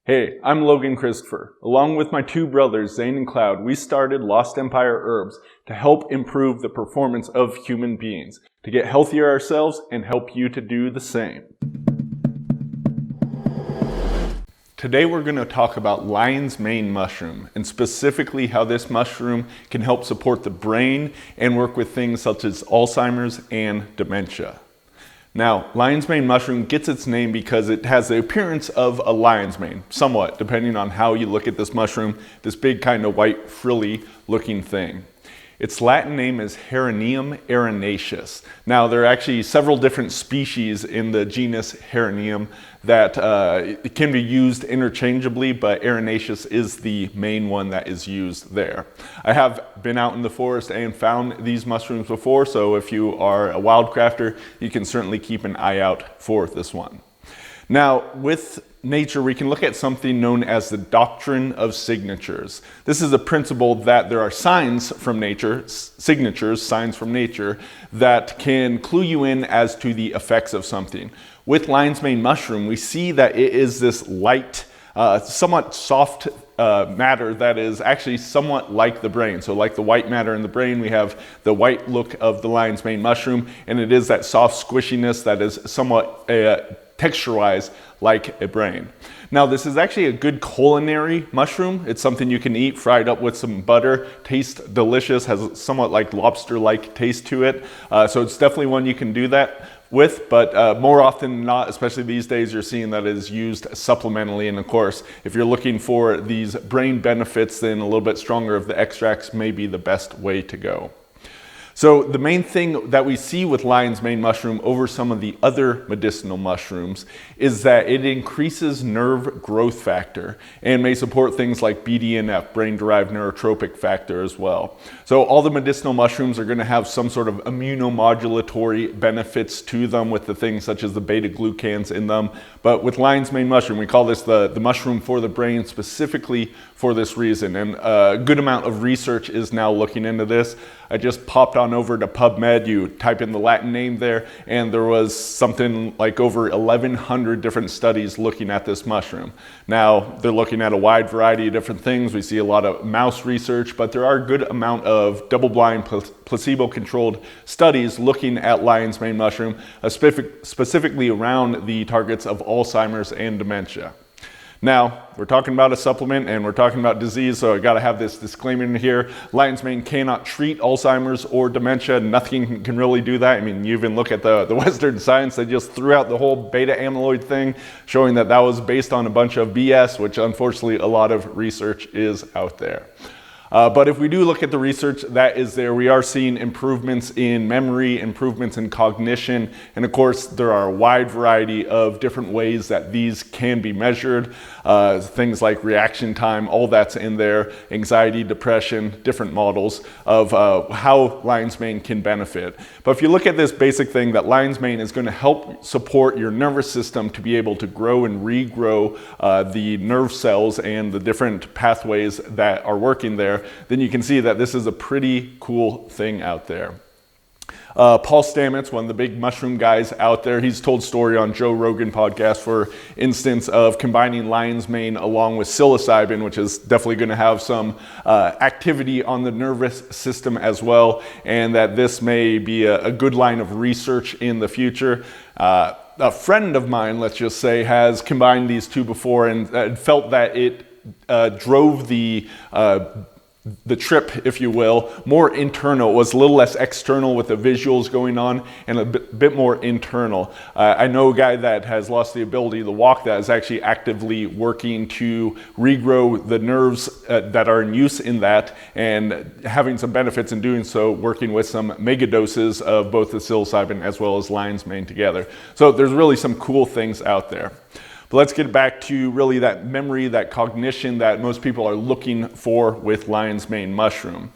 Hey, I'm Logan Christopher. Along with my two brothers, Zane and Cloud, we started Lost Empire Herbs to help improve the performance of human beings, to get healthier ourselves and help you to do the same. Today we're going to talk about lion's mane mushroom, and specifically how this mushroom can help support the brain and work with things such as Alzheimer's and dementia. Now, lion's mane mushroom gets its name because it has the appearance of a lion's mane, somewhat, depending on how you look at this mushroom, this big kind of white frilly looking thing. Its Latin name is Herinium erinaceus. Now, there are actually several different species in the genus Herinium that it can be used interchangeably, but erinaceus is the main one that is used there. I have been out in the forest and found these mushrooms before, so if you are a wildcrafter, you can certainly keep an eye out for this one. Now, with nature, we can look at something known as the Doctrine of Signatures. This is a principle that there are signs from nature, signatures, signs from nature, that can clue you in as to the effects of something. With lion's mane mushroom, we see that it is this light, somewhat soft matter that is actually somewhat like the brain. So like the white matter in the brain, we have the white look of the lion's mane mushroom, and it is that soft squishiness that is somewhat texture-wise like a brain. Now, this is actually a good culinary mushroom. It's something you can eat fried up with some butter. Tastes delicious, has a somewhat like lobster-like taste to it. So it's definitely one you can do that with, but more often than not, especially these days, you're seeing that it is used supplementally. And of course, if you're looking for these brain benefits, then a little bit stronger of the extracts may be the best way to go. So the main thing that we see with lion's mane mushroom over some of the other medicinal mushrooms is that it increases nerve growth factor and may support things like BDNF, brain-derived neurotrophic factor as well. So all the medicinal mushrooms are going to have some sort of immunomodulatory benefits to them with the things such as the beta-glucans in them. But with lion's mane mushroom, we call this the mushroom for the brain specifically for this reason. And a good amount of research is now looking into this. I just popped on over to PubMed, you type in the Latin name there, and there was something like over 1,100 different studies looking at this mushroom. Now, they're looking at a wide variety of different things. We see a lot of mouse research, but there are a good amount of double-blind, placebo-controlled studies looking at lion's mane mushroom, specifically around the targets of Alzheimer's and dementia. Now, we're talking about a supplement and we're talking about disease, so I gotta have this disclaimer in here. Lion's mane cannot treat Alzheimer's or dementia. Nothing can really do that. I mean, you even look at the Western science, they just threw out the whole beta amyloid thing, showing that that was based on a bunch of BS, which unfortunately a lot of research is out there. But if we do look at the research that is there, we are seeing improvements in memory, improvements in cognition, and of course there are a wide variety of different ways that these can be measured. Things like reaction time, all that's in there, anxiety, depression, different models of how lion's mane can benefit. But if you look at this basic thing, that lion's mane is going to help support your nervous system to be able to grow and regrow the nerve cells and the different pathways that are working there, then you can see that this is a pretty cool thing out there. Paul Stamets, one of the big mushroom guys out there, he's told story on Joe Rogan podcast, for instance, of combining lion's mane along with psilocybin, which is definitely going to have some activity on the nervous system as well, and that this may be a good line of research in the future. A friend of mine, let's just say, has combined these two before and felt that it drove the trip, if you will, more internal. It was a little less external with the visuals going on and a bit more internal. I know a guy that has lost the ability to walk that is actually actively working to regrow the nerves that are in use in that, and having some benefits in doing so, working with some mega doses of both the psilocybin as well as lion's mane together. So there's really some cool things out there. But let's get back to really that memory, that cognition that most people are looking for with lion's mane mushroom.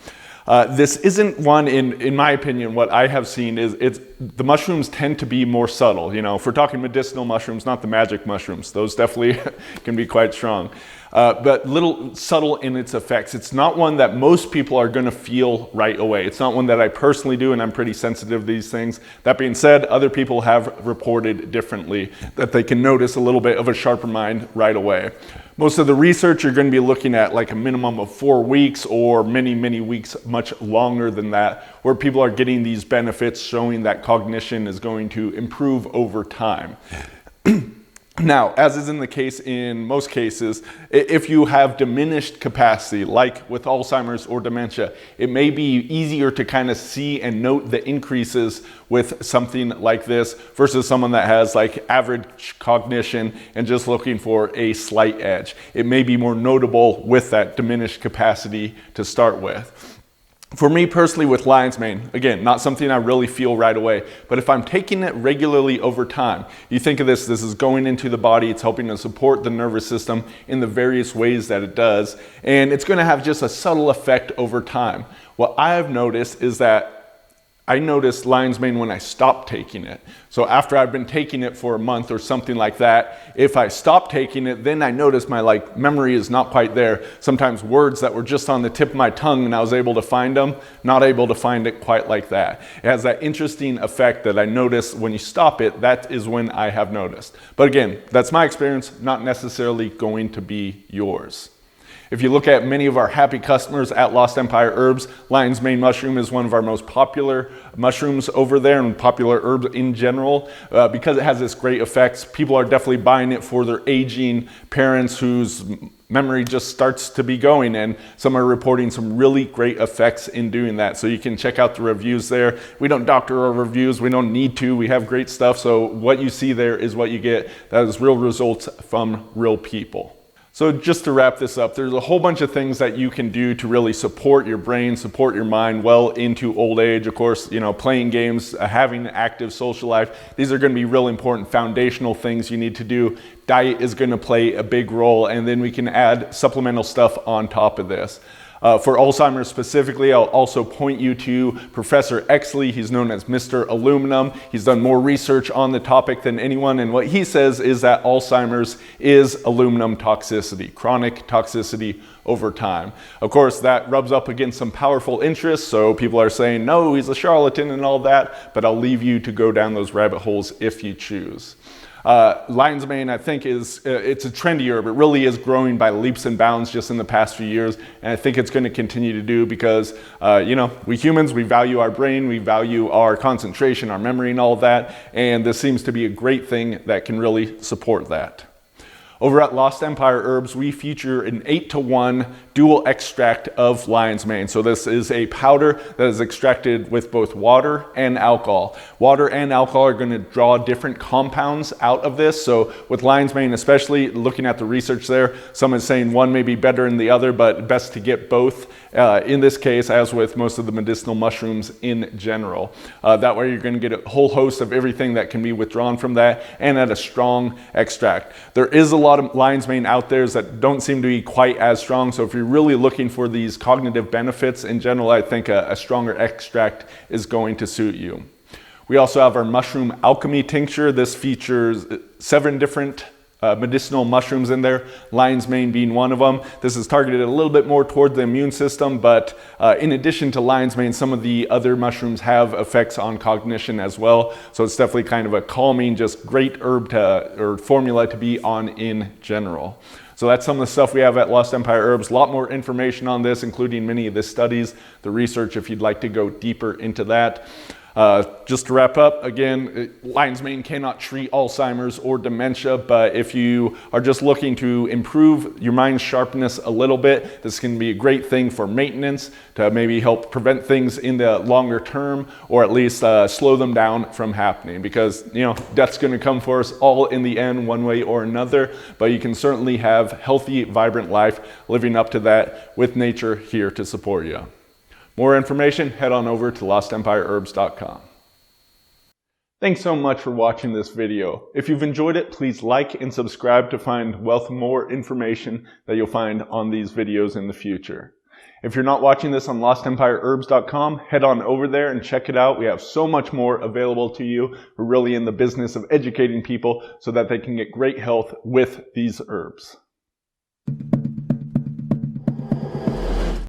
This isn't one, in my opinion, what I have seen is the mushrooms tend to be more subtle. You know, if we're talking medicinal mushrooms, not the magic mushrooms, those definitely can be quite strong. But little subtle in its effects. It's not one that most people are going to feel right away. It's not one that I personally do, and I'm pretty sensitive to these things. That being said, other people have reported differently, that they can notice a little bit of a sharper mind right away. Most of the research you're going to be looking at like a minimum of 4 weeks, or many, many weeks, much longer than that, where people are getting these benefits showing that cognition is going to improve over time. Now, as is in the case in most cases, if you have diminished capacity, like with Alzheimer's or dementia, it may be easier to kind of see and note the increases with something like this versus someone that has like average cognition and just looking for a slight edge. It may be more notable with that diminished capacity to start with. For me personally with lion's mane, again, not something I really feel right away, but if I'm taking it regularly over time, you think of this is going into the body, it's helping to support the nervous system in the various ways that it does, and it's going to have just a subtle effect over time. What I have noticed is that I noticed lion's mane when I stopped taking it. So after I've been taking it for a month or something like that, if I stop taking it, then I notice my memory is not quite there. Sometimes words that were just on the tip of my tongue and I was able to find them, not able to find it quite like that. It has that interesting effect that I notice when you stop it. That is when I have noticed. But again, that's my experience, not necessarily going to be yours. If you look at many of our happy customers at Lost Empire Herbs, lion's mane mushroom is one of our most popular mushrooms over there and popular herbs in general. Because it has this great effects, people are definitely buying it for their aging parents whose memory just starts to be going, and some are reporting some really great effects in doing that. So you can check out the reviews there. We don't doctor our reviews, we don't need to, we have great stuff. So what you see there is what you get. That is real results from real people. So just to wrap this up, there's a whole bunch of things that you can do to really support your brain, support your mind well into old age. Of course, you know, playing games, having an active social life, these are going to be real important foundational things you need to do. Diet is going to play a big role, and then we can add supplemental stuff on top of this. For Alzheimer's specifically, I'll also point you to Professor Exley. He's known as Mr. Aluminum. He's done more research on the topic than anyone, and what he says is that Alzheimer's is aluminum toxicity, chronic toxicity over time. Of course, that rubs up against some powerful interests, so people are saying, no, he's a charlatan and all that, but I'll leave you to go down those rabbit holes if you choose. Lion's mane, I think, it's a trendy herb. It really is growing by leaps and bounds just in the past few years, and I think it's going to continue to do because, you know, we humans, we value our brain, we value our concentration, our memory, and all of that, and this seems to be a great thing that can really support that. Over at Lost Empire Herbs, we feature an 8-to-1 dual extract of lion's mane. So this is a powder that is extracted with both water and alcohol. Water and alcohol are going to draw different compounds out of this. So with lion's mane, especially looking at the research there, some is saying one may be better than the other, but best to get both. In this case, as with most of the medicinal mushrooms in general. That way you're going to get a whole host of everything that can be withdrawn from that and at a strong extract. There is a lot of lion's mane out there that don't seem to be quite as strong, so if you're really looking for these cognitive benefits in general, I think a stronger extract is going to suit you. We also have our mushroom alchemy tincture. This features 7 different medicinal mushrooms in there, lion's mane being one of them. This is targeted a little bit more toward the immune system, but in addition to lion's mane, some of the other mushrooms have effects on cognition as well. So it's definitely kind of a calming, just great herb or formula to be on in general. So that's some of the stuff we have at Lost Empire Herbs. A lot more information on this, including many of the studies, the research, if you'd like to go deeper into that. Just to wrap up, again, lion's mane cannot treat Alzheimer's or dementia, but if you are just looking to improve your mind's sharpness a little bit, this can be a great thing for maintenance to maybe help prevent things in the longer term, or at least slow them down from happening, because, you know, death's going to come for us all in the end one way or another, but you can certainly have healthy, vibrant life living up to that with nature here to support you. More information, head on over to lostempireherbs.com. Thanks so much for watching this video. If you've enjoyed it, please like and subscribe to find more information that you'll find on these videos in the future. If you're not watching this on LostEmpireHerbs.com, head on over there and check it out. We have so much more available to you. We're really in the business of educating people so that they can get great health with these herbs.